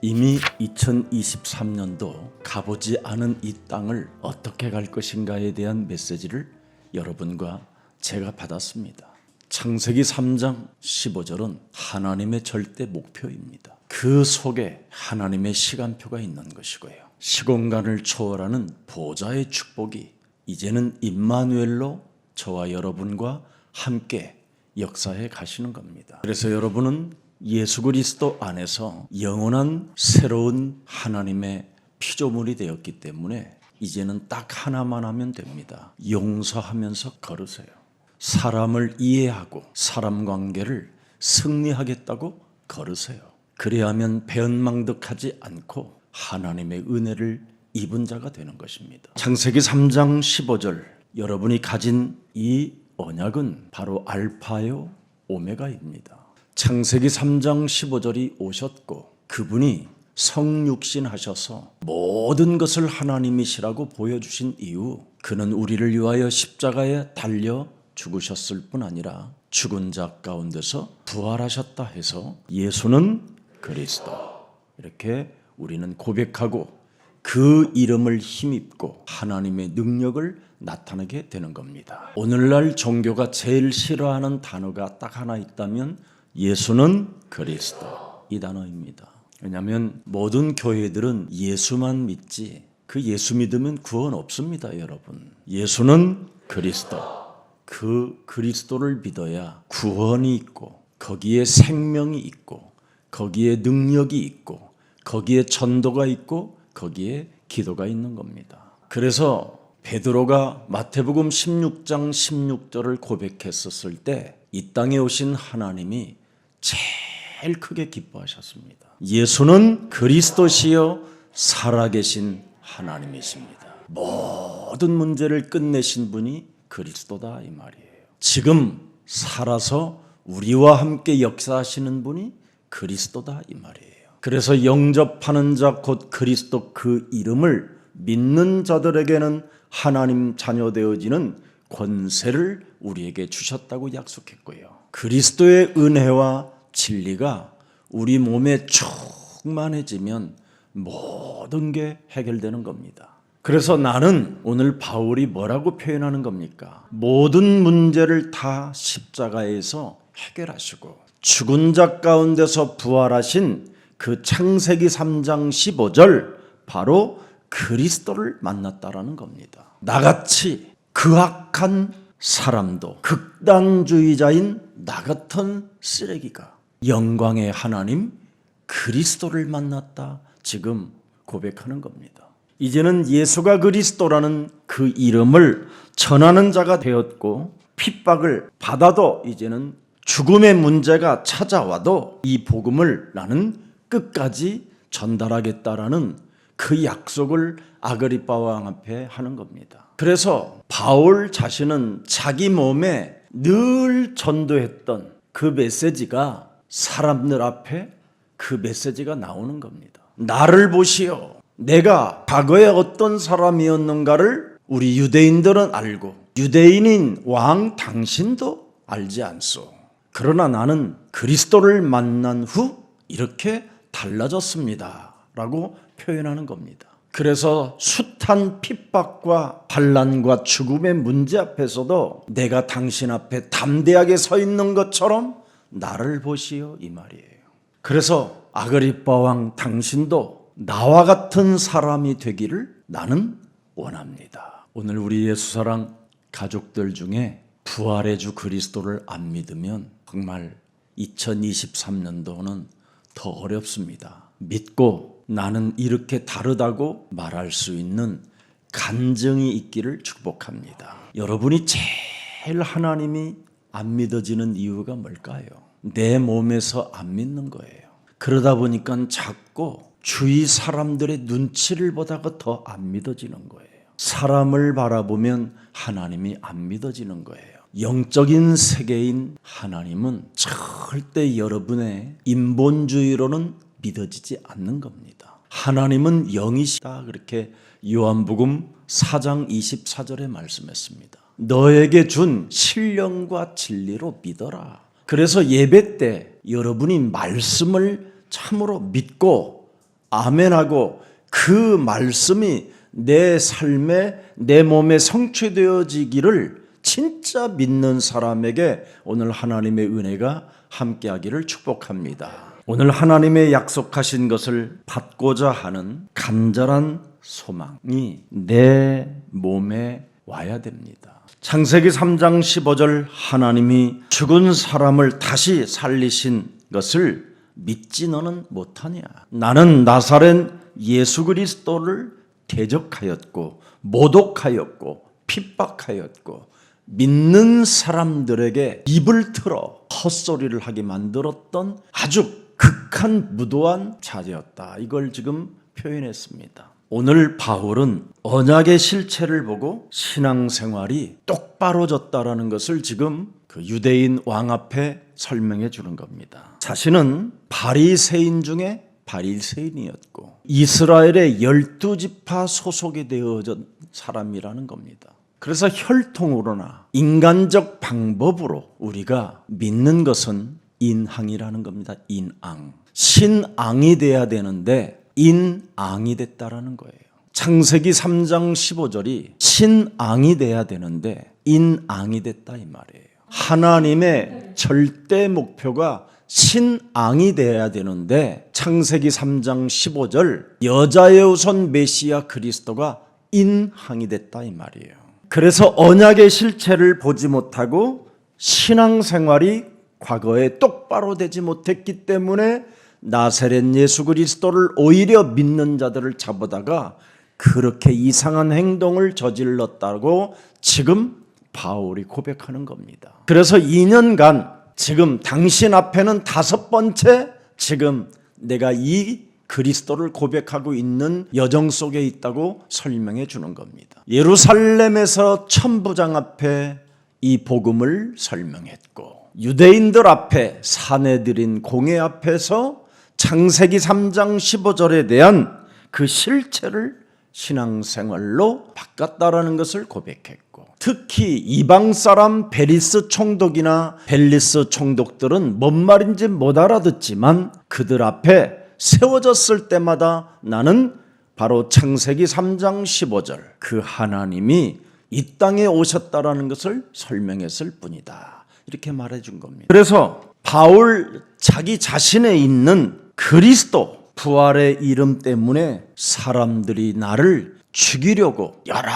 이미 2023년도 가보지 않은 이 땅을 어떻게 갈 것인가에 대한 메시지를 여러분과 제가 받았습니다. 창세기 3장 15절은 하나님의 절대 목표입니다. 그 속에 하나님의 시간표가 있는 것이고요. 시공간을 초월하는 보좌의 축복이 이제는 임마누엘로 저와 여러분과 함께 역사해 가시는 겁니다. 그래서 여러분은 예수 그리스도 안에서 영원한 새로운 하나님의 피조물이 되었기 때문에 이제는 딱 하나만 하면 됩니다. 용서하면서 걸으세요. 사람을 이해하고 사람 관계를 승리하겠다고 걸으세요. 그래야만 배은망덕하지 않고 하나님의 은혜를 입은 자가 되는 것입니다. 창세기 3장 15절, 여러분이 가진 이 언약은 바로 알파요 오메가입니다. 창세기 3장 15절이 오셨고 그분이 성육신 하셔서 모든 것을 하나님이시라고 보여주신 이후 그는 우리를 위하여 십자가에 달려 죽으셨을 뿐 아니라 죽은 자 가운데서 부활하셨다 해서 예수는 그리스도, 이렇게 우리는 고백하고 그 이름을 힘입고 하나님의 능력을 나타내게 되는 겁니다. 오늘날 종교가 제일 싫어하는 단어가 딱 하나 있다면 예수는 그리스도, 이 단어입니다. 왜냐하면 모든 교회들은 예수만 믿지 그 예수 믿으면 구원 없습니다. 여러분, 예수는 그리스도, 그 그리스도를 믿어야 구원이 있고 거기에 생명이 있고 거기에 능력이 있고 거기에 전도가 있고 거기에 기도가 있는 겁니다. 그래서 베드로가 마태복음 16장 16절을 고백했었을 때 이 땅에 오신 하나님이 제일 크게 기뻐하셨습니다. 예수는 그리스도시요 살아계신 하나님이십니다. 모든 문제를 끝내신 분이 그리스도다 이 말이에요. 지금 살아서 우리와 함께 역사하시는 분이 그리스도다 이 말이에요. 그래서 영접하는 자 곧 그리스도 그 이름을 믿는 자들에게는 하나님 자녀 되어지는 권세를 우리에게 주셨다고 약속했고요. 그리스도의 은혜와 진리가 우리 몸에 충만해지면 모든 게 해결되는 겁니다. 그래서 나는 오늘 바울이 뭐라고 표현하는 겁니까? 모든 문제를 다 십자가에서 해결하시고 죽은 자 가운데서 부활하신 그 창세기 3장 15절 바로 그리스도를 만났다라는 겁니다. 나같이 극악한 사람도 극단주의자인 나 같은 쓰레기가 영광의 하나님 그리스도를 만났다 지금 고백하는 겁니다. 이제는 예수가 그리스도라는 그 이름을 전하는 자가 되었고 핍박을 받아도 이제는 죽음의 문제가 찾아와도 이 복음을 나는 끝까지 전달하겠다라는 그 약속을 아그리빠 왕 앞에 하는 겁니다. 그래서 바울 자신은 자기 몸에 늘 전도했던 그 메시지가 사람들 앞에 그 메시지가 나오는 겁니다. 나를 보시오. 내가 과거에 어떤 사람이었는가를 우리 유대인들은 알고 유대인인 왕 당신도 알지 않소. 그러나 나는 그리스도를 만난 후 이렇게 달라졌습니다 라고 표현하는 겁니다. 그래서 숱한 핍박과 반란과 죽음의 문제 앞에서도 내가 당신 앞에 담대하게 서 있는 것처럼 나를 보시오 이 말이에요. 그래서 아그리빠 왕 당신도 나와 같은 사람이 되기를 나는 원합니다. 오늘 우리 예수사랑 가족들 중에 부활의 주 그리스도를 안 믿으면 정말 2023년도는 더 어렵습니다. 믿고 나는 이렇게 다르다고 말할 수 있는 간증이 있기를 축복합니다. 여러분이 제일 하나님이 안 믿어지는 이유가 뭘까요? 내 몸에서 안 믿는 거예요. 그러다 보니까 자꾸 주위 사람들의 눈치를 보다가 더 안 믿어지는 거예요. 사람을 바라보면 하나님이 안 믿어지는 거예요. 영적인 세계인 하나님은 절대 여러분의 인본주의로는 믿어지지 않는 겁니다. 하나님은 영이시다 그렇게 요한복음 4장 24절에 말씀했습니다. 너에게 준 신령과 진리로 믿어라. 그래서 예배 때 여러분이 말씀을 참으로 믿고 아멘하고 그 말씀이 내 삶에 내 몸에 성취되어지기를 진짜 믿는 사람에게 오늘 하나님의 은혜가 함께하기를 축복합니다. 오늘 하나님의 약속하신 것을 받고자 하는 간절한 소망이 내 몸에 와야 됩니다. 창세기 3장 15절 하나님이 죽은 사람을 다시 살리신 것을 믿지 너는 못하냐? 나는 나사렛 예수 그리스도를 대적하였고 모독하였고 핍박하였고 믿는 사람들에게 입을 틀어 헛소리를 하게 만들었던 아주 극한 무도한 자였다. 이걸 지금 표현했습니다. 오늘 바울은 언약의 실체를 보고 신앙생활이 똑바로졌다라는 것을 지금 그 유대인 왕 앞에 설명해 주는 겁니다. 자신은 바리새인 중에 바리새인이었고 이스라엘의 12지파 소속이 되어진 사람이라는 겁니다. 그래서 혈통으로나 인간적 방법으로 우리가 믿는 것은 인항이라는 겁니다. 인앙. 신앙이 돼야 되는데 인앙이 됐다라는 거예요. 창세기 3장 15절이 신앙이 돼야 되는데 인앙이 됐다 이 말이에요. 하나님의 절대 목표가 신앙이 돼야 되는데 창세기 3장 15절 여자의 우선 메시아 그리스도가 인항이 됐다 이 말이에요. 그래서 언약의 실체를 보지 못하고 신앙생활이 과거에 똑바로 되지 못했기 때문에 나사렛 예수 그리스도를 오히려 믿는 자들을 잡아다가 그렇게 이상한 행동을 저질렀다고 지금 바울이 고백하는 겁니다. 그래서 2년간 지금 당신 앞에는 5번째 지금 내가 이 그리스도를 고백하고 있는 여정 속에 있다고 설명해 주는 겁니다. 예루살렘에서 천부장 앞에 이 복음을 설명했고 유대인들 앞에 사내들인 공회 앞에서 창세기 3장 15절에 대한 그 실체를 신앙생활로 바꿨다라는 것을 고백했고 특히 이방 사람 베리스 총독이나 벨리스 총독들은 뭔 말인지 못 알아듣지만 그들 앞에 세워졌을 때마다 나는 바로 창세기 3장 15절 그 하나님이 이 땅에 오셨다라는 것을 설명했을 뿐이다. 이렇게 말해준 겁니다. 그래서 바울 자기 자신에 있는 그리스도 부활의 이름 때문에 사람들이 나를 죽이려고 여러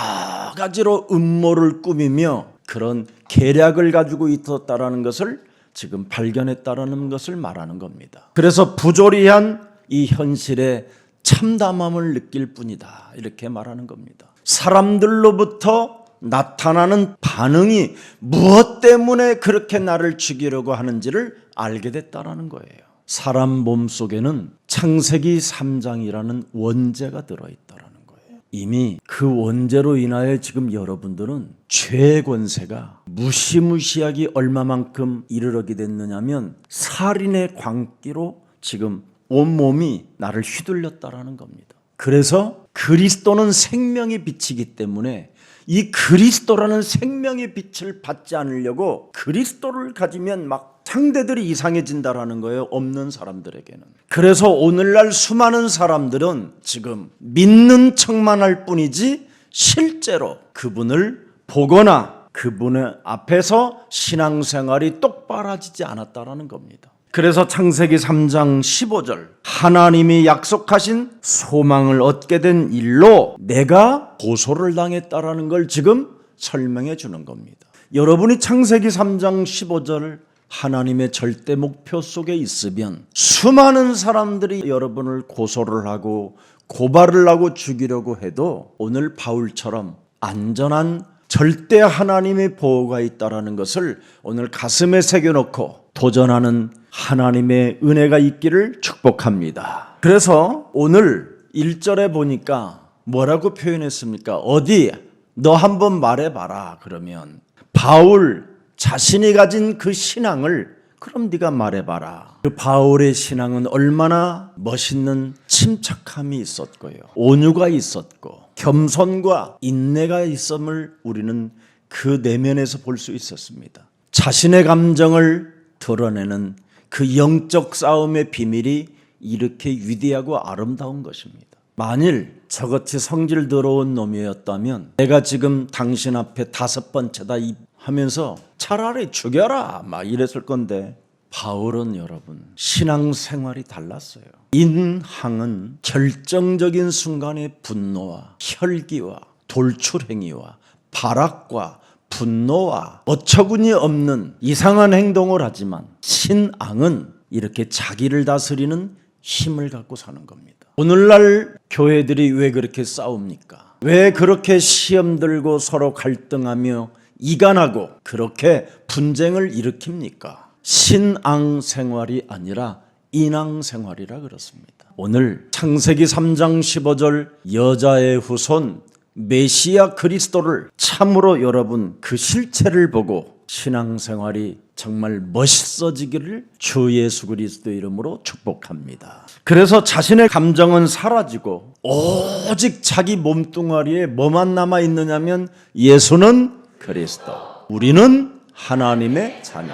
가지로 음모를 꾸미며 그런 계략을 가지고 있었다라는 것을 지금 발견했다라는 것을 말하는 겁니다. 그래서 부조리한 이 현실에 참담함을 느낄 뿐이다. 이렇게 말하는 겁니다. 사람들로부터 나타나는 반응이 무엇 때문에 그렇게 나를 죽이려고 하는지를 알게 됐다라는 거예요. 사람 몸속에는 창세기 3장이라는 원죄가 들어있다라는 거예요. 이미 그 원죄로 인하여 지금 여러분들은 죄의 권세가 무시무시하게 얼마만큼 이르게 됐느냐면 살인의 광기로 지금 온몸이 나를 휘둘렸다라는 겁니다. 그래서 그리스도는 생명의 빛이기 때문에 이 그리스도라는 생명의 빛을 받지 않으려고 그리스도를 가지면 막 상대들이 이상해진다라는 거예요. 없는 사람들에게는. 그래서 오늘날 수많은 사람들은 지금 믿는 척만 할 뿐이지 실제로 그분을 보거나 그분의 앞에서 신앙생활이 똑바라지지 않았다라는 겁니다. 그래서 창세기 3장 15절 하나님이 약속하신 소망을 얻게 된 일로 내가 고소를 당했다라는 걸 지금 설명해 주는 겁니다. 여러분이 창세기 3장 15절 하나님의 절대 목표 속에 있으면 수많은 사람들이 여러분을 고소를 하고 고발을 하고 죽이려고 해도 오늘 바울처럼 안전한 절대 하나님의 보호가 있다라는 것을 오늘 가슴에 새겨놓고 도전하는 하나님의 은혜가 있기를 축복합니다. 그래서 오늘 1절에 보니까 뭐라고 표현했습니까? 어디 너 한번 말해봐라. 그러면 바울 자신이 가진 그 신앙을 그럼 네가 말해봐라. 그 바울의 신앙은 얼마나 멋있는 침착함이 있었고요. 온유가 있었고 겸손과 인내가 있음을 우리는 그 내면에서 볼 수 있었습니다. 자신의 감정을 드러내는 그 영적 싸움의 비밀이 이렇게 위대하고 아름다운 것입니다. 만일 저같이 성질 더러운 놈이었다면 내가 지금 당신 앞에 5번째다 하면서 차라리 죽여라 막 이랬을 건데, 바울은 여러분 신앙생활이 달랐어요. 인항은 결정적인 순간의 분노와 혈기와 돌출행위와 발악과 분노와 어처구니 없는 이상한 행동을 하지만, 신앙은 이렇게 자기를 다스리는 힘을 갖고 사는 겁니다. 오늘날 교회들이 왜 그렇게 싸웁니까? 왜 그렇게 시험 들고 서로 갈등하며 이간하고 그렇게 분쟁을 일으킵니까? 신앙 생활이 아니라 인앙 생활이라 그렇습니다. 오늘 창세기 3장 15절 여자의 후손 메시아 그리스도를 참으로 여러분 그 실체를 보고 신앙생활이 정말 멋있어지기를 주 예수 그리스도 이름으로 축복합니다. 그래서 자신의 감정은 사라지고 오직 자기 몸뚱아리에 뭐만 남아있느냐면 예수는 그리스도, 우리는 하나님의 자녀,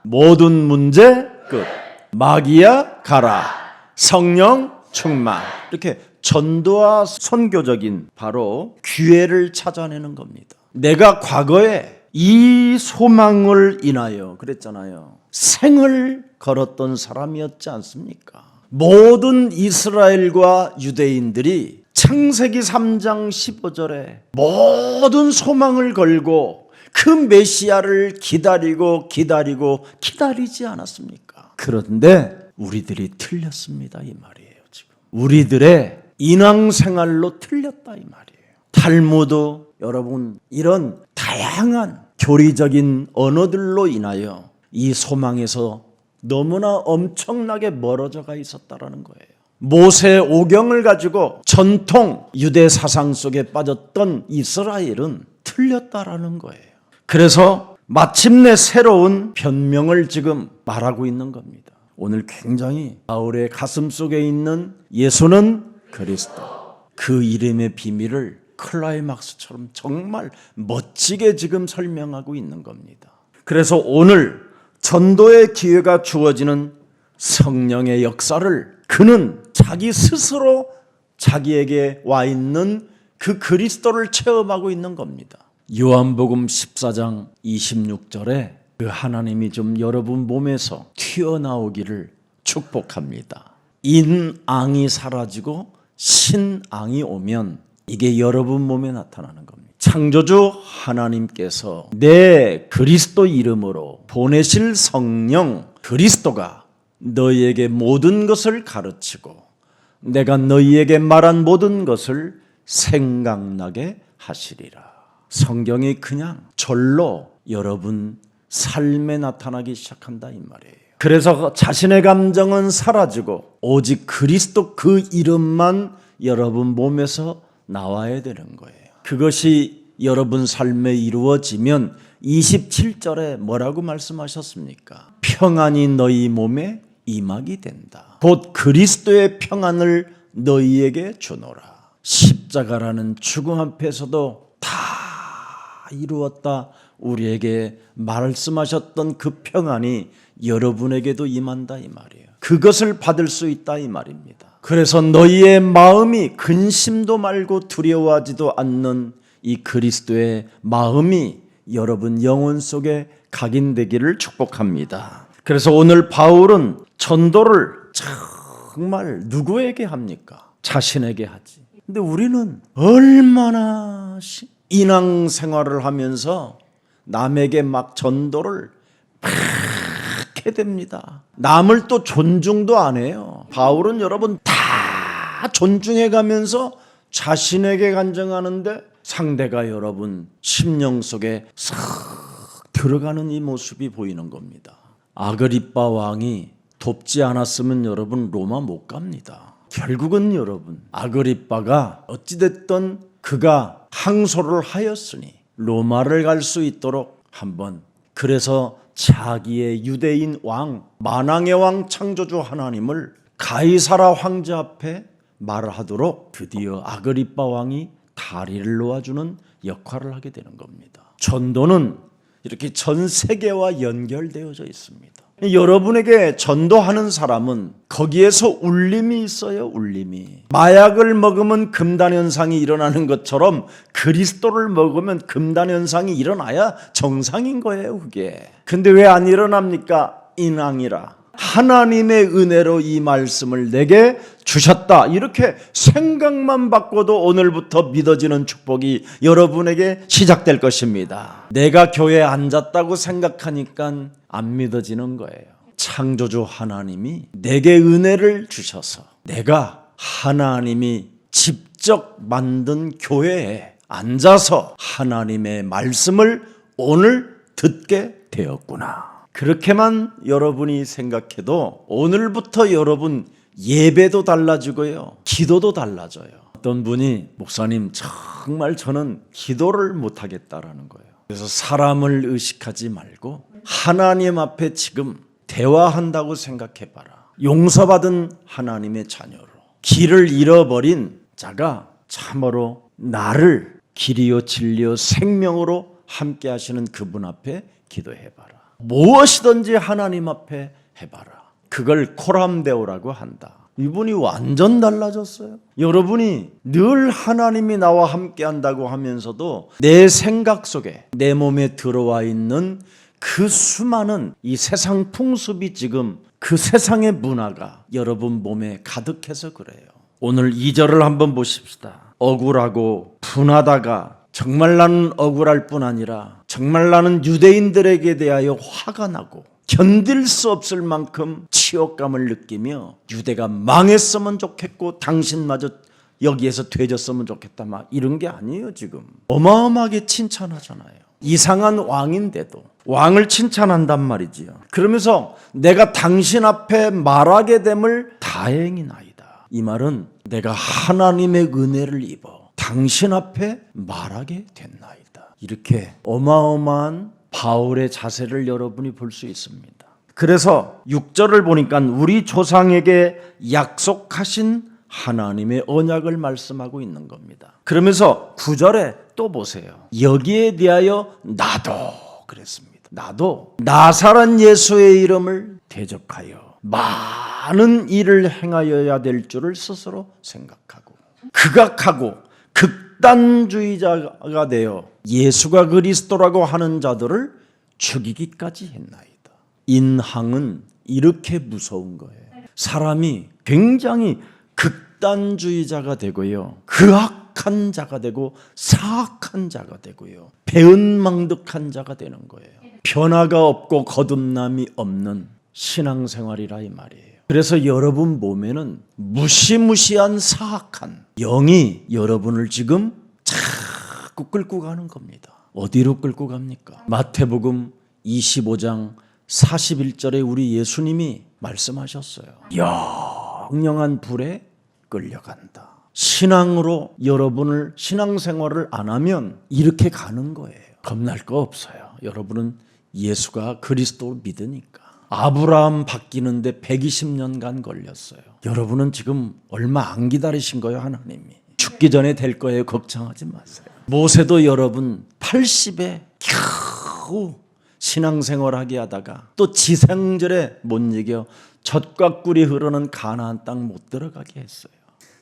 모든 문제 끝, 마귀야 가라, 성령 충만, 이렇게 전도와 선교적인 바로 기회를 찾아내는 겁니다. 내가 과거에 이 소망을 인하여 그랬잖아요. 생을 걸었던 사람이었지 않습니까? 모든 이스라엘과 유대인들이 창세기 3장 15절에 모든 소망을 걸고 그 메시아를 기다리지 않았습니까? 그런데 우리들이 틀렸습니다 이 말이에요. 지금 우리들의 인왕생활로 틀렸다 이 말이에요. 탈무드 여러분 이런 다양한 교리적인 언어들로 인하여 이 소망에서 너무나 엄청나게 멀어져가 있었다라는 거예요. 모세 오경을 가지고 전통 유대 사상 속에 빠졌던 이스라엘은 틀렸다라는 거예요. 그래서 마침내 새로운 변명을 지금 말하고 있는 겁니다. 오늘 굉장히 바울의 가슴 속에 있는 예수는 그리스도, 그 이름의 비밀을 클라이막스처럼 정말 멋지게 지금 설명하고 있는 겁니다. 그래서 오늘 전도의 기회가 주어지는 성령의 역사를 그는 자기 스스로 자기에게 와 있는 그 그리스도를 체험하고 있는 겁니다. 요한복음 14장 26절에 그 하나님이 좀 여러분 몸에서 튀어나오기를 축복합니다. 인앙이 사라지고 신앙이 오면 이게 여러분 몸에 나타나는 겁니다. 창조주 하나님께서 내 그리스도 이름으로 보내실 성령 그리스도가 너희에게 모든 것을 가르치고 내가 너희에게 말한 모든 것을 생각나게 하시리라. 성경이 그냥 절로 여러분 삶에 나타나기 시작한다 이 말이에요. 그래서 자신의 감정은 사라지고 오직 그리스도 그 이름만 여러분 몸에서 나와야 되는 거예요. 그것이 여러분 삶에 이루어지면 27절에 뭐라고 말씀하셨습니까? 평안이 너희 몸에 임하게 된다. 곧 그리스도의 평안을 너희에게 주노라. 십자가라는 죽음 앞에서도 다 이루었다 우리에게 말씀하셨던 그 평안이 여러분에게도 임한다 이 말이에요. 그것을 받을 수 있다 이 말입니다. 그래서 너희의 마음이 근심도 말고 두려워하지도 않는 이 그리스도의 마음이 여러분 영혼 속에 각인되기를 축복합니다. 그래서 오늘 바울은 전도를 정말 누구에게 합니까? 자신에게 하지. 근데 우리는 얼마나 인앙 생활을 하면서 남에게 막 전도를 막 하게 됩니다. 남을 또 존중도 안 해요. 바울은 여러분 다 존중해 가면서 자신에게 간증하는데 상대가 여러분 심령 속에 싹 들어가는 이 모습이 보이는 겁니다. 아그리빠 왕이 돕지 않았으면 여러분 로마 못 갑니다. 결국은 여러분 아그리빠가 어찌됐든 그가 항소를 하였으니 로마를 갈 수 있도록 한번, 그래서 자기의 유대인 왕 만왕의 왕 창조주 하나님을 가이사라 황제 앞에 말하도록 드디어 아그리빠 왕이 다리를 놓아주는 역할을 하게 되는 겁니다. 전도는 이렇게 전 세계와 연결되어져 있습니다. 여러분에게 전도하는 사람은 거기에서 울림이 있어요. 울림이. 마약을 먹으면 금단현상이 일어나는 것처럼 그리스도를 먹으면 금단현상이 일어나야 정상인 거예요. 그게. 근데 왜 안 일어납니까? 인왕이라. 하나님의 은혜로 이 말씀을 내게 주셨다. 이렇게 생각만 바꿔도 오늘부터 믿어지는 축복이 여러분에게 시작될 것입니다. 내가 교회에 앉았다고 생각하니까 안 믿어지는 거예요. 창조주 하나님이 내게 은혜를 주셔서 내가 하나님이 직접 만든 교회에 앉아서 하나님의 말씀을 오늘 듣게 되었구나. 그렇게만 여러분이 생각해도 오늘부터 여러분 예배도 달라지고요. 기도도 달라져요. 어떤 분이 목사님 정말 저는 기도를 못하겠다라는 거예요. 그래서 사람을 의식하지 말고 하나님 앞에 지금 대화한다고 생각해봐라. 용서받은 하나님의 자녀로 길을 잃어버린 자가 참으로 나를 길이요 진리요 생명으로 함께 하시는 그분 앞에 기도해봐라. 무엇이든지 하나님 앞에 해봐라. 그걸 코람데오라고 한다. 이분이 완전 달라졌어요. 여러분이 늘 하나님이 나와 함께 한다고 하면서도 내 생각 속에 내 몸에 들어와 있는 그 수많은 이 세상 풍습이 지금 그 세상의 문화가 여러분 몸에 가득해서 그래요. 오늘 2절을 한번 보십시다. 억울하고 분하다가 정말 나는 억울할 뿐 아니라 정말 나는 유대인들에게 대하여 화가 나고 견딜 수 없을 만큼 치욕감을 느끼며 유대가 망했으면 좋겠고 당신마저 여기에서 되졌으면 좋겠다 막 이런 게 아니에요. 지금 어마어마하게 칭찬하잖아요. 이상한 왕인데도 왕을 칭찬한단 말이지요. 그러면서 내가 당신 앞에 말하게 됨을 다행이나이다. 이 말은 내가 하나님의 은혜를 입어 당신 앞에 말하게 됐나이다. 이렇게 어마어마한 바울의 자세를 여러분이 볼 수 있습니다. 그래서 6절을 보니까 우리 조상에게 약속하신 하나님의 언약을 말씀하고 있는 겁니다. 그러면서 9절에 또 보세요. 여기에 대하여 나도 그랬습니다. 나도 나사렛 예수의 이름을 대적하여 많은 일을 행하여야 될 줄을 스스로 생각하고 극악하고 극단주의자가 되어 예수가 그리스도라고 하는 자들을 죽이기까지 했나이다. 인항은 이렇게 무서운 거예요. 사람이 굉장히 극단주의자가 되고요. 극악한 자가 되고 사악한 자가 되고요. 배은망덕한 자가 되는 거예요. 변화가 없고 거듭남이 없는 신앙생활이라 이 말이에요. 그래서 여러분 몸에는 무시무시한 사악한 영이 여러분을 지금 자꾸 끌고 가는 겁니다. 어디로 끌고 갑니까? 마태복음 25장 41절에 우리 예수님이 말씀하셨어요. 영영한 불에 끌려간다. 신앙으로 여러분을 신앙생활을 안 하면 이렇게 가는 거예요. 겁날 거 없어요. 여러분은 예수가 그리스도를 믿으니까. 아브라함 바뀌는데 120년간 걸렸어요. 여러분은 지금 얼마 안 기다리신 거예요. 하나님이 죽기 전에 될 거예요. 걱정하지 마세요. 모세도 여러분 80에 겨우 신앙생활하게 하다가 또 지상절에 못 이겨 젖과 꿀이 흐르는 가나안 땅 못 들어가게 했어요.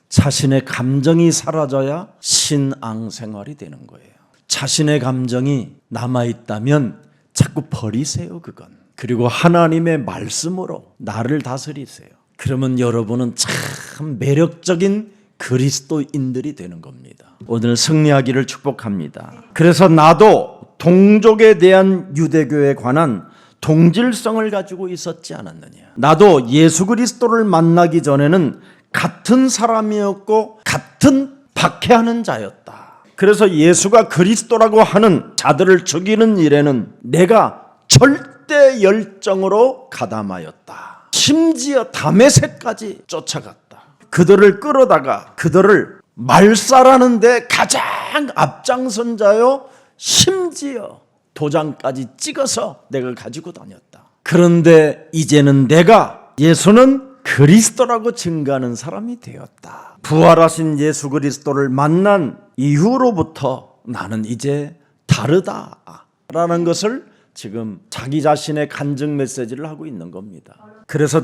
자신의 감정이 사라져야 신앙생활이 되는 거예요. 자신의 감정이 남아있다면 자꾸 버리세요. 그건. 그리고 하나님의 말씀으로 나를 다스리세요. 그러면 여러분은 참 매력적인 그리스도인들이 되는 겁니다. 오늘 승리하기를 축복합니다. 그래서 나도 동족에 대한 유대교에 관한 동질성을 가지고 있었지 않았느냐. 나도 예수 그리스도를 만나기 전에는 같은 사람이었고 같은 박해하는 자였다. 그래서 예수가 그리스도라고 하는 자들을 죽이는 일에는 내가 절대 열정으로 가담하였다. 심지어 다메섹까지 쫓아갔다. 그들을 끌어다가 그들을 말살하는 데 가장 앞장선 자요. 심지어 도장까지 찍어서 내가 가지고 다녔다. 그런데 이제는 내가 예수는 그리스도라고 증거하는 사람이 되었다. 부활하신 예수 그리스도를 만난 이후로부터 나는 이제 다르다라는 것을 지금 자기 자신의 간증 메시지를 하고 있는 겁니다. 그래서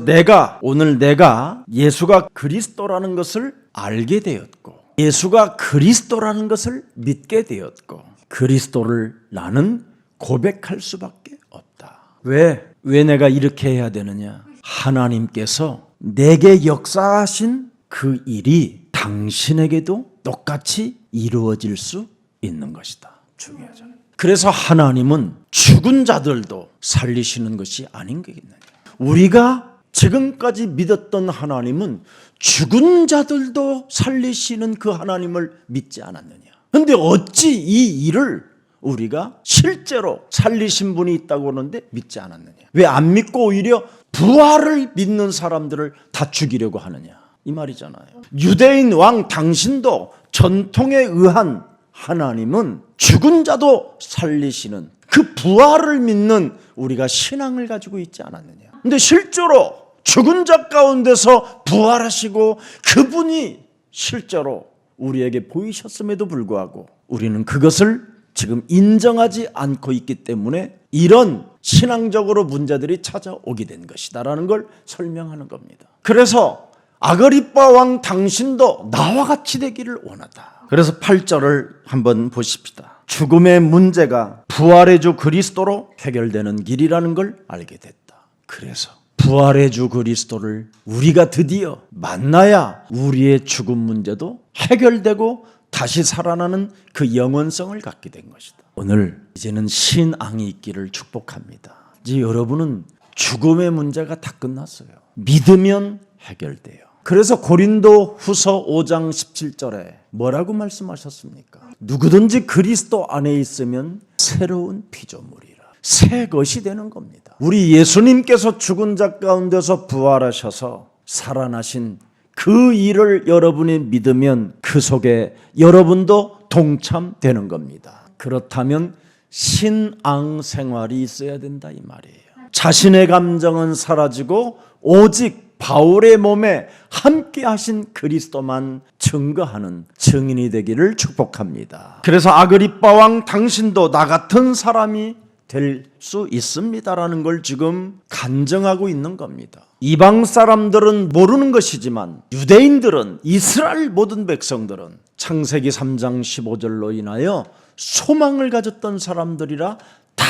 오늘 내가 예수가 그리스도라는 것을 알게 되었고, 예수가 그리스도라는 것을 믿게 되었고, 그리스도를 나는 고백할 수밖에 없다. 왜 내가 이렇게 해야 되느냐? 하나님께서 내게 역사하신 그 일이 당신에게도 똑같이 이루어질 수 있는 것이다. 중요하잖아요. 그래서 하나님은 죽은 자들도 살리시는 것이 아닌 거겠느냐. 우리가 지금까지 믿었던 하나님은 죽은 자들도 살리시는 그 하나님을 믿지 않았느냐. 그런데 어찌 이 일을 우리가 실제로 살리신 분이 있다고 하는데 믿지 않았느냐. 왜 안 믿고 오히려 부활을 믿는 사람들을 다 죽이려고 하느냐, 이 말이잖아요. 유대인 왕 당신도 전통에 의한 하나님은 죽은 자도 살리시는 그 부활을 믿는 우리가 신앙을 가지고 있지 않았느냐. 근데 실제로 죽은 자 가운데서 부활하시고 그분이 실제로 우리에게 보이셨음에도 불구하고 우리는 그것을 지금 인정하지 않고 있기 때문에 이런 신앙적으로 문제들이 찾아오게 된 것이다라는 걸 설명하는 겁니다. 그래서 아그리빠 왕 당신도 나와 같이 되기를 원하다. 그래서 8절을 한번 보십시다. 죽음의 문제가 부활의 주 그리스도로 해결되는 길이라는 걸 알게 됐다. 그래서 부활의 주 그리스도를 우리가 드디어 만나야 우리의 죽음 문제도 해결되고 다시 살아나는 그 영원성을 갖게 된 것이다. 오늘 이제는 신앙이 있기를 축복합니다. 이제 여러분은 죽음의 문제가 다 끝났어요. 믿으면 해결돼요. 그래서 고린도 후서 5장 17절에 뭐라고 말씀하셨습니까? 누구든지 그리스도 안에 있으면 새로운 피조물이라. 새 것이 되는 겁니다. 우리 예수님께서 죽은 자 가운데서 부활하셔서 살아나신 그 일을 여러분이 믿으면 그 속에 여러분도 동참되는 겁니다. 그렇다면 신앙 생활이 있어야 된다, 이 말이에요. 자신의 감정은 사라지고 오직 바울의 몸에 함께 하신 그리스도만 증거하는 증인이 되기를 축복합니다. 그래서 아그리빠 왕 당신도 나 같은 사람이 될 수 있습니다라는 걸 지금 간증하고 있는 겁니다. 이방 사람들은 모르는 것이지만 유대인들은, 이스라엘 모든 백성들은 창세기 3장 15절로 인하여 소망을 가졌던 사람들이라 다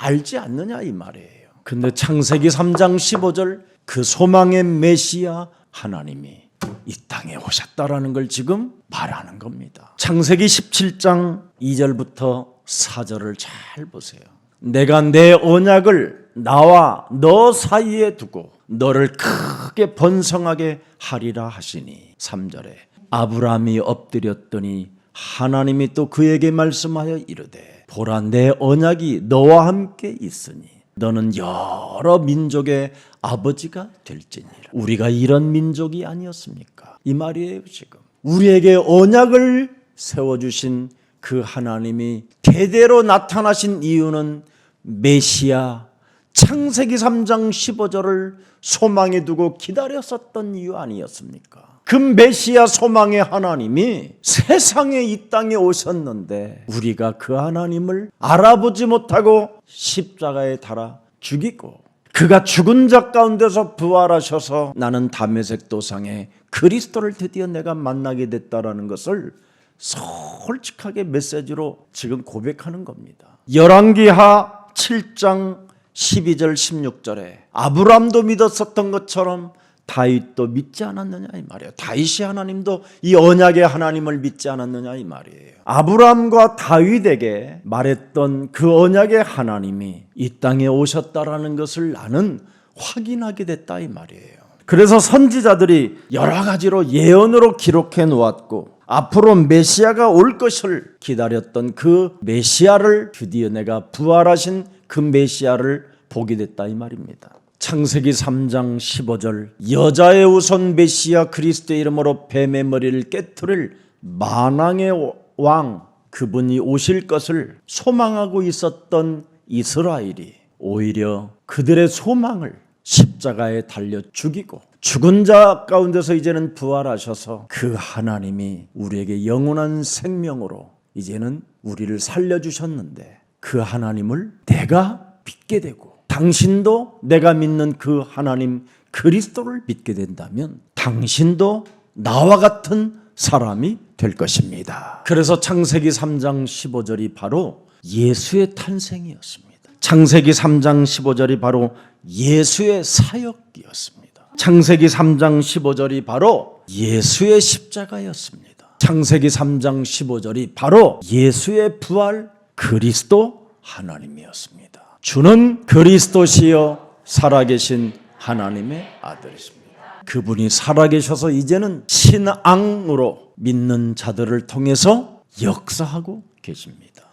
알지 않느냐, 이 말이에요. 근데 창세기 3장 15절 그 소망의 메시아 하나님이 이 땅에 오셨다라는 걸 지금 말하는 겁니다. 창세기 17장 2절부터 4절을 잘 보세요. 내가 내 언약을 나와 너 사이에 두고 너를 크게 번성하게 하리라 하시니 3절에 아브라함이 엎드렸더니 하나님이 또 그에게 말씀하여 이르되 보라 내 언약이 너와 함께 있으니 너는 여러 민족의 아버지가 될지니라. 우리가 이런 민족이 아니었습니까? 이 말이에요. 지금 우리에게 언약을 세워주신 그 하나님이 대대로 나타나신 이유는 메시아 창세기 3장 15절을 소망에 두고 기다렸었던 이유 아니었습니까? 그 메시아 소망의 하나님이 세상에 이 땅에 오셨는데 우리가 그 하나님을 알아보지 못하고 십자가에 달아 죽이고 그가 죽은 자 가운데서 부활하셔서 나는 다메섹 도상에 그리스도를 드디어 내가 만나게 됐다라는 것을 솔직하게 메시지로 지금 고백하는 겁니다. 열왕기하 7장 12절 16절에 아브라함도 믿었었던 것처럼 다윗도 믿지 않았느냐, 이 말이에요. 다윗이 하나님도 이 언약의 하나님을 믿지 않았느냐, 이 말이에요. 아브라함과 다윗에게 말했던 그 언약의 하나님이 이 땅에 오셨다라는 것을 나는 확인하게 됐다, 이 말이에요. 그래서 선지자들이 여러 가지로 예언으로 기록해 놓았고 앞으로 메시아가 올 것을 기다렸던 그 메시아를 드디어 내가 부활하신 그 메시아를 보게 됐다, 이 말입니다. 창세기 3장 15절 여자의 우선 메시아 그리스도의 이름으로 뱀의 머리를 깨트릴 만왕의 왕 그분이 오실 것을 소망하고 있었던 이스라엘이 오히려 그들의 소망을 십자가에 달려 죽이고 죽은 자 가운데서 이제는 부활하셔서 그 하나님이 우리에게 영원한 생명으로 이제는 우리를 살려주셨는데 그 하나님을 내가 믿게 되고 당신도 내가 믿는 그 하나님 그리스도를 믿게 된다면 당신도 나와 같은 사람이 될 것입니다. 그래서 창세기 3장 15절이 바로 예수의 탄생이었습니다. 창세기 3장 15절이 바로 예수의 사역이었습니다. 창세기 3장 15절이 바로 예수의 십자가였습니다. 창세기 3장 15절이 바로 예수의 부활 그리스도 하나님이었습니다. 주는 그리스도시요 살아계신 하나님의 아들이십니다. 그분이 살아계셔서 이제는 신앙으로 믿는 자들을 통해서 역사하고 계십니다.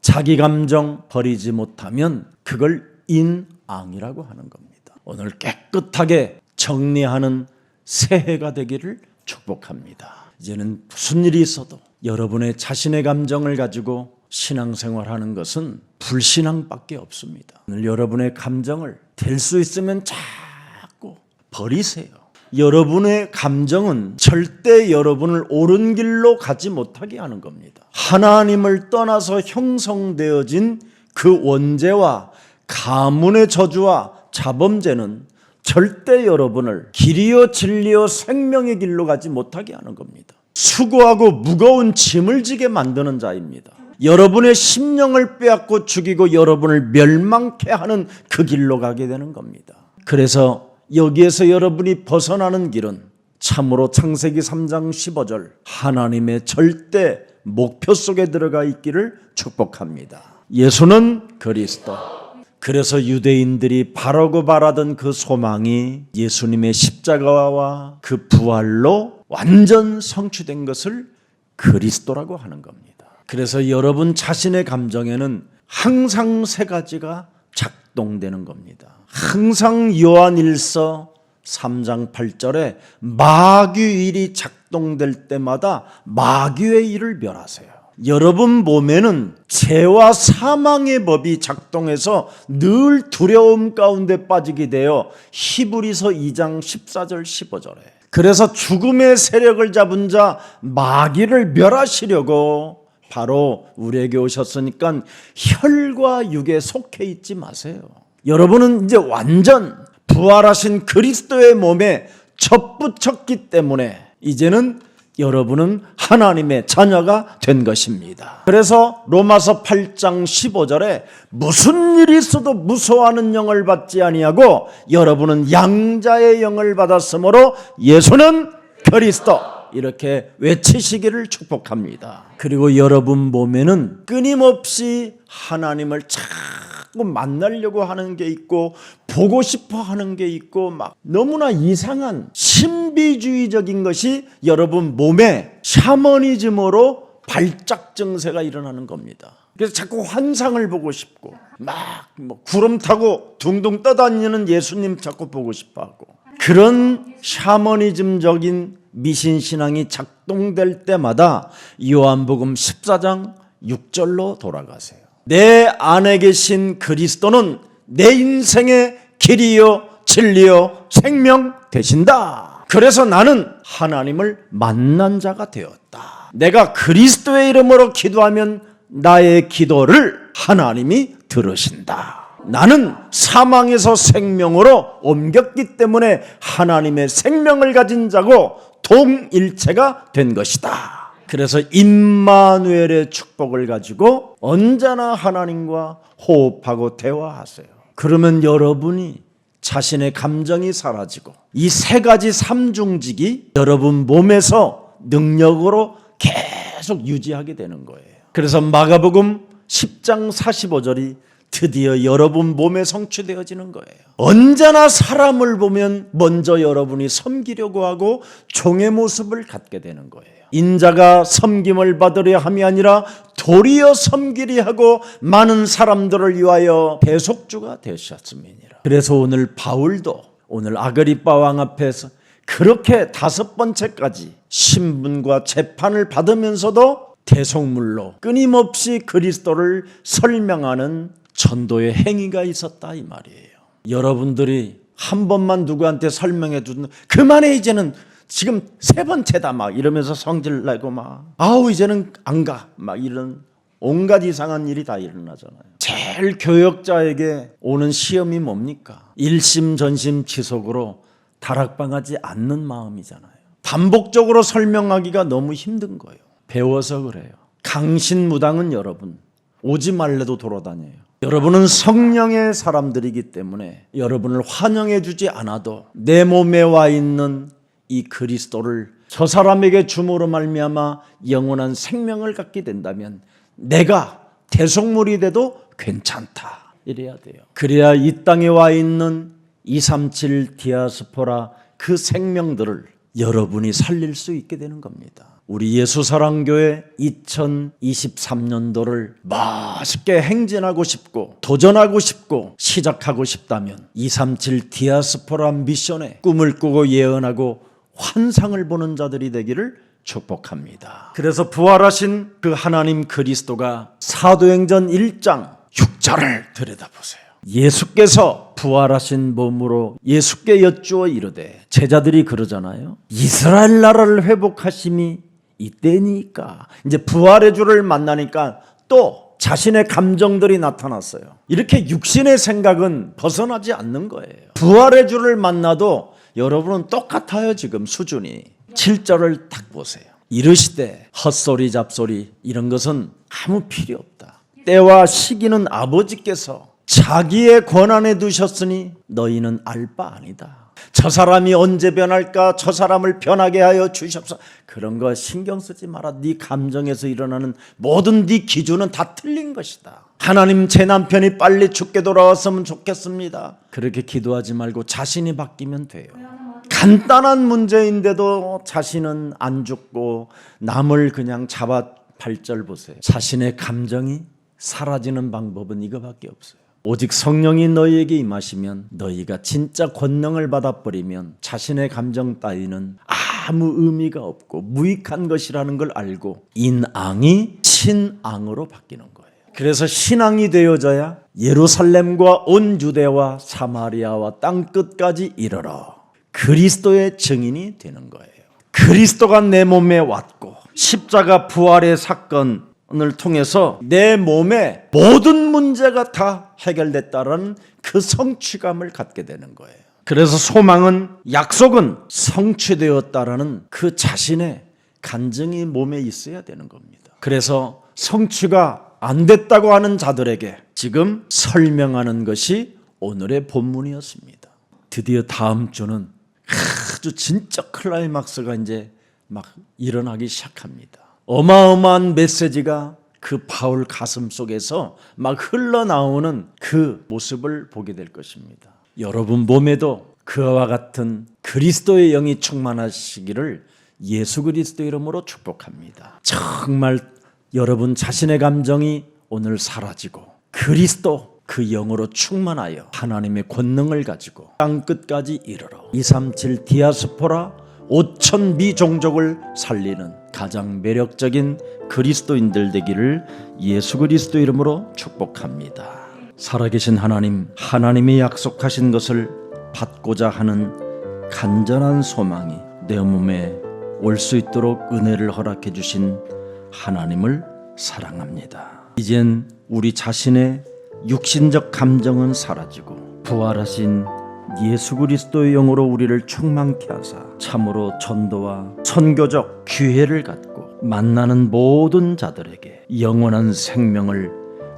자기 감정 버리지 못하면 그걸 인앙이라고 하는 겁니다. 오늘 깨끗하게 정리하는 새해가 되기를 축복합니다. 이제는 무슨 일이 있어도 여러분의 자신의 감정을 가지고 신앙생활하는 것은 불신앙밖에 없습니다. 오늘 여러분의 감정을 될 수 있으면 자꾸 버리세요. 여러분의 감정은 절대 여러분을 옳은 길로 가지 못하게 하는 겁니다. 하나님을 떠나서 형성되어진 그 원죄와 가문의 저주와 자범죄는 절대 여러분을 길이요 진리요 생명의 길로 가지 못하게 하는 겁니다. 수고하고 무거운 짐을 지게 만드는 자입니다. 여러분의 심령을 빼앗고 죽이고 여러분을 멸망케 하는 그 길로 가게 되는 겁니다. 그래서 여기에서 여러분이 벗어나는 길은 참으로 창세기 3장 15절 하나님의 절대 목표 속에 들어가 있기를 축복합니다. 예수는 그리스도. 그래서 유대인들이 바라고 바라던 그 소망이 예수님의 십자가와 그 부활로 완전 성취된 것을 그리스도라고 하는 겁니다. 그래서 여러분 자신의 감정에는 항상 세 가지가 작동되는 겁니다. 항상 요한일서 3장 8절에 마귀일이 작동될 때마다 마귀의 일을 멸하세요. 여러분 몸에는 죄와 사망의 법이 작동해서 늘 두려움 가운데 빠지게 되어 히브리서 2장 14절 15절에 그래서 죽음의 세력을 잡은 자 마귀를 멸하시려고 바로 우리에게 오셨으니까 혈과 육에 속해 있지 마세요. 여러분은 이제 완전 부활하신 그리스도의 몸에 접붙였기 때문에 이제는 여러분은 하나님의 자녀가 된 것입니다. 그래서 로마서 8장 15절에 무슨 일이 있어도 무서워하는 영을 받지 아니하고 여러분은 양자의 영을 받았으므로 예수는 그리스도 이렇게 외치시기를 축복합니다. 그리고 여러분 몸에는 끊임없이 하나님을 자꾸 만나려고 하는 게 있고 보고 싶어 하는 게 있고 막 너무나 이상한 신비주의적인 것이 여러분 몸에 샤머니즘으로 발작 증세가 일어나는 겁니다. 그래서 자꾸 환상을 보고 싶고 막 구름 타고 둥둥 떠다니는 예수님 자꾸 보고 싶어 하고 그런 샤머니즘적인 미신신앙이 작동될 때마다 요한복음 14장 6절로 돌아가세요. 내 안에 계신 그리스도는 내 인생의 길이요 진리요 생명 되신다. 그래서 나는 하나님을 만난 자가 되었다. 내가 그리스도의 이름으로 기도하면 나의 기도를 하나님이 들으신다. 나는 사망에서 생명으로 옮겼기 때문에 하나님의 생명을 가진 자고 동일체가 된 것이다. 그래서 임마누엘의 축복을 가지고 언제나 하나님과 호흡하고 대화하세요. 그러면 여러분이 자신의 감정이 사라지고 이 세 가지 삼중직이 여러분 몸에서 능력으로 계속 유지하게 되는 거예요. 그래서 마가복음 10장 45절이 드디어 여러분 몸에 성취되어지는 거예요. 언제나 사람을 보면 먼저 여러분이 섬기려고 하고 종의 모습을 갖게 되는 거예요. 인자가 섬김을 받으려 함이 아니라 도리어 섬기리 하고 많은 사람들을 위하여 대속주가 되셨음이니라. 그래서 오늘 바울도 오늘 아그리빠 왕 앞에서 그렇게 5번째까지 신분과 재판을 받으면서도 대속물로 끊임없이 그리스도를 설명하는 전도의 행위가 있었다 이 말이에요. 여러분들이 한 번만 누구한테 설명해 주는 그만해 이제는 지금 3번째다 막 이러면서 성질 내고 막 아우 이제는 안 가 막 이런 온갖 이상한 일이 다 일어나잖아요. 제일 교역자에게 오는 시험이 뭡니까? 일심전심치속으로 다락방하지 않는 마음이잖아요. 반복적으로 설명하기가 너무 힘든 거예요. 배워서 그래요. 강신무당은 여러분 오지 말래도 돌아다녀요. 여러분은 성령의 사람들이기 때문에 여러분을 환영해 주지 않아도 내 몸에 와 있는 이 그리스도를 저 사람에게 줌으로 말미암아 영원한 생명을 갖게 된다면 내가 대속물이 돼도 괜찮다 이래야 돼요. 그래야 이 땅에 와 있는 237 디아스포라 그 생명들을 여러분이 살릴 수 있게 되는 겁니다. 우리 예수사랑교회 2023년도를 멋있게 행진하고 싶고 도전하고 싶고 시작하고 싶다면 237 디아스포라 미션에 꿈을 꾸고 예언하고 환상을 보는 자들이 되기를 축복합니다. 그래서 부활하신 그 하나님 그리스도가 사도행전 1장 6절을 들여다보세요. 예수께서 부활하신 몸으로 예수께 여쭈어 이르되, 제자들이 그러잖아요. 이스라엘 나라를 회복하심이 이때니까. 이제 부활의 주를 만나니까 또 자신의 감정들이 나타났어요. 이렇게 육신의 생각은 벗어나지 않는 거예요. 부활의 주를 만나도 여러분은 똑같아요. 지금 수준이. 7절을 딱 보세요. 이르시되 헛소리 잡소리 이런 것은 아무 필요 없다. 때와 시기는 아버지께서 자기의 권한에 두셨으니 너희는 알 바 아니다. 저 사람이 언제 변할까? 저 사람을 변하게 하여 주십사. 그런 거 신경 쓰지 마라. 네 감정에서 일어나는 모든 네 기준은 다 틀린 것이다. 하나님, 제 남편이 빨리 죽게 돌아왔으면 좋겠습니다. 그렇게 기도하지 말고 자신이 바뀌면 돼요. 간단한 문제인데도 자신은 안 죽고 남을 그냥 잡아. 8절 보세요. 자신의 감정이 사라지는 방법은 이거밖에 없어요. 오직 성령이 너희에게 임하시면, 너희가 진짜 권능을 받아버리면 자신의 감정 따위는 아무 의미가 없고 무익한 것이라는 걸 알고 인앙이 신앙으로 바뀌는 거예요. 그래서 신앙이 되어져야 예루살렘과 온 유대와 사마리아와 땅끝까지 이르러 그리스도의 증인이 되는 거예요. 그리스도가 내 몸에 왔고 십자가 부활의 사건을 통해서 내 몸의 모든 문제가 다 해결됐다는 그 성취감을 갖게 되는 거예요. 그래서 소망은, 약속은 성취되었다라는 그 자신의 간증이 몸에 있어야 되는 겁니다. 그래서 성취가 안 됐다고 하는 자들에게 지금 설명하는 것이 오늘의 본문이었습니다. 드디어 다음 주는 아주 진짜 클라이막스가 이제 막 일어나기 시작합니다. 어마어마한 메시지가 그 바울 가슴 속에서 막 흘러나오는 그 모습을 보게 될 것입니다. 여러분 몸에도 그와 같은 그리스도의 영이 충만하시기를 예수 그리스도 이름으로 축복합니다. 정말 여러분 자신의 감정이 오늘 사라지고 그리스도 그 영으로 충만하여 하나님의 권능을 가지고 땅끝까지 이르러 237 디아스포라 5천 미종족을 살리는 가장 매력적인 그리스도인들 되기를 예수 그리스도 이름으로 축복합니다. 살아계신 하나님, 하나님이 약속하신 것을 받고자 하는 간절한 소망이 내 몸에 올 수 있도록 은혜를 허락해 주신 하나님을 사랑합니다. 이젠 우리 자신의 육신적 감정은 사라지고 부활하신 예수 그리스도의 영으로 우리를 충만케 하사 참으로 전도와 선교적 기회를 갖고 만나는 모든 자들에게 영원한 생명을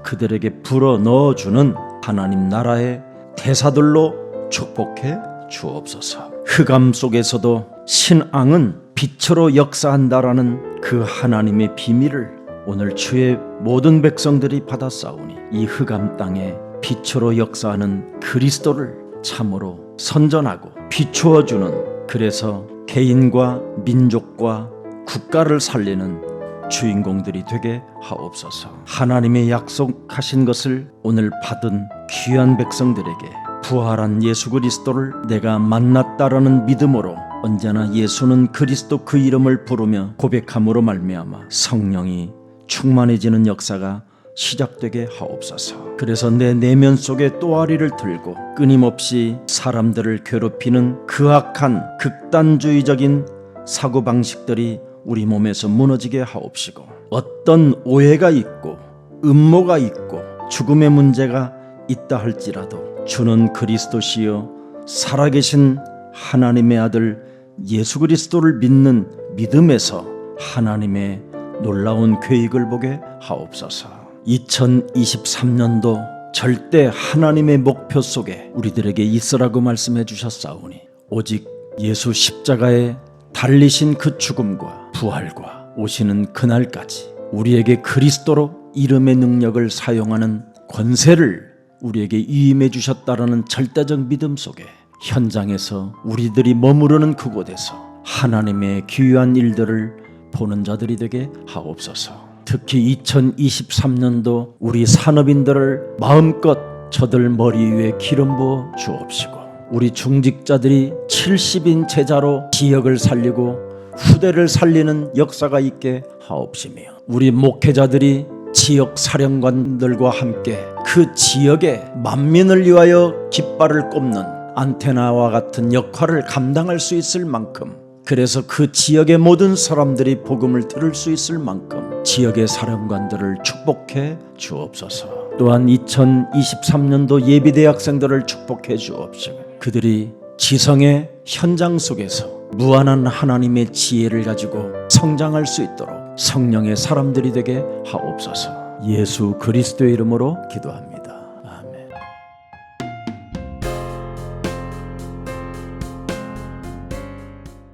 그들에게 불어 넣어주는 하나님 나라의 대사들로 축복해 주옵소서. 흑암 속에서도 신앙은 빛으로 역사한다라는 그 하나님의 비밀을 오늘 주의 모든 백성들이 받아싸우니 이 흑암 땅에 빛으로 역사하는 그리스도를 참으로 선전하고 비추어주는, 그래서 개인과 민족과 국가를 살리는 주인공들이 되게 하옵소서. 하나님의 약속하신 것을 오늘 받은 귀한 백성들에게 부활한 예수 그리스도를 내가 만났다라는 믿음으로 언제나 예수는 그리스도 그 이름을 부르며 고백함으로 말미암아 성령이 충만해지는 역사가 시작되게 하옵소서. 그래서 내 내면 속에 또아리를 들고 끊임없이 사람들을 괴롭히는 그 악한 극단주의적인 사고방식들이 우리 몸에서 무너지게 하옵시고, 어떤 오해가 있고 음모가 있고 죽음의 문제가 있다 할지라도 주는 그리스도시요 살아계신 하나님의 아들 예수 그리스도를 믿는 믿음에서 하나님의 놀라운 계획을 보게 하옵소서. 2023년도 절대 하나님의 목표 속에 우리들에게 있으라고 말씀해 주셨사오니 오직 예수 십자가에 달리신 그 죽음과 부활과 오시는 그날까지 우리에게 그리스도로 이름의 능력을 사용하는 권세를 우리에게 위임해 주셨다라는 절대적 믿음 속에 현장에서 우리들이 머무르는 그곳에서 하나님의 귀한 일들을 보는 자들이 되게 하옵소서. 특히 2023년도 우리 산업인들을 마음껏 저들 머리 위에 기름 부어 주옵시고 우리 중직자들이 70인 제자로 지역을 살리고 후대를 살리는 역사가 있게 하옵시며 우리 목회자들이 지역 사령관들과 함께 그 지역의 만민을 위하여 깃발을 꼽는 안테나와 같은 역할을 감당할 수 있을 만큼 그래서 그 지역의 모든 사람들이 복음을 들을 수 있을 만큼 지역의 사령관들을 축복해 주옵소서. 또한 2023년도 예비대학생들을 축복해 주옵시고 그들이 지성의 현장 속에서 무한한 하나님의 지혜를 가지고 성장할 수 있도록 성령의 사람들이 되게 하옵소서. 예수 그리스도의 이름으로 기도합니다.